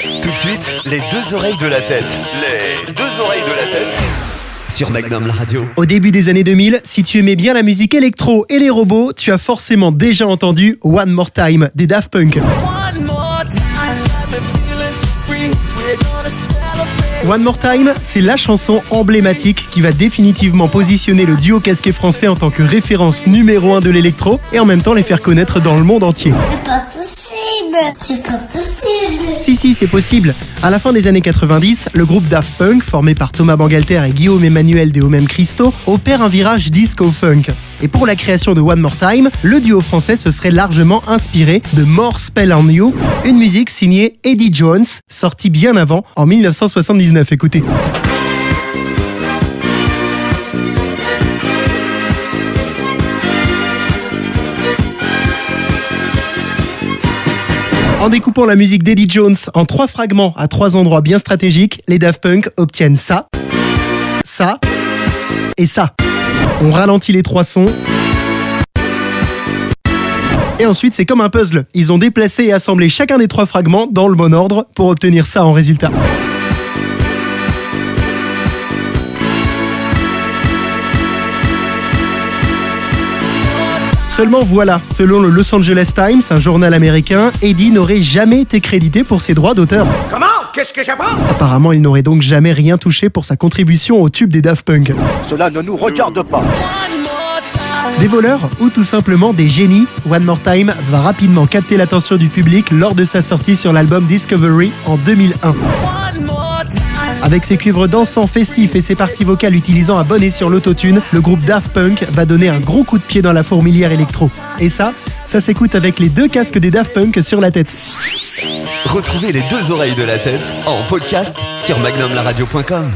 Tout de suite, les deux oreilles de la tête. Les deux oreilles de la tête. Sur Magnum la radio. Au début des années 2000, si tu aimais bien la musique électro et les robots, tu as forcément déjà entendu One More Time des Daft Punk. One More Time, c'est la chanson emblématique qui va définitivement positionner le duo casqué français en tant que référence numéro 1 de l'électro et en même temps les faire connaître dans le monde entier. C'est pas possible. C'est pas possible. Si, c'est possible. À la fin des années 90, le groupe Daft Punk, formé par Thomas Bangalter et Guillaume Emmanuel des Homem Christo, opère un virage disco-funk. Et pour la création de One More Time, le duo français se serait largement inspiré de More Spell on You, une musique signée Eddie Jones, sortie bien avant, en 1979. Écoutez. En découpant la musique d'Eddie Jones en 3 fragments à 3 endroits bien stratégiques, les Daft Punk obtiennent ça, ça et ça. On ralentit les 3 sons. Et ensuite, c'est comme un puzzle. Ils ont déplacé et assemblé chacun des 3 fragments dans le bon ordre pour obtenir ça en résultat. Seulement voilà, selon le Los Angeles Times, un journal américain, Eddie n'aurait jamais été crédité pour ses droits d'auteur. Comment? Qu'est-ce que j'apprends? Apparemment, il n'aurait donc jamais rien touché pour sa contribution au tube des Daft Punk. Cela ne nous regarde pas. Des voleurs ou tout simplement des génies, One More Time va rapidement capter l'attention du public lors de sa sortie sur l'album Discovery en 2001. Avec ses cuivres dansants festifs et ses parties vocales utilisant à bon escient l'autotune, le groupe Daft Punk va donner un gros coup de pied dans la fourmilière électro. Et ça s'écoute avec les 2 casques des Daft Punk sur la tête. Retrouvez les deux oreilles de la tête en podcast sur magnumlaradio.com.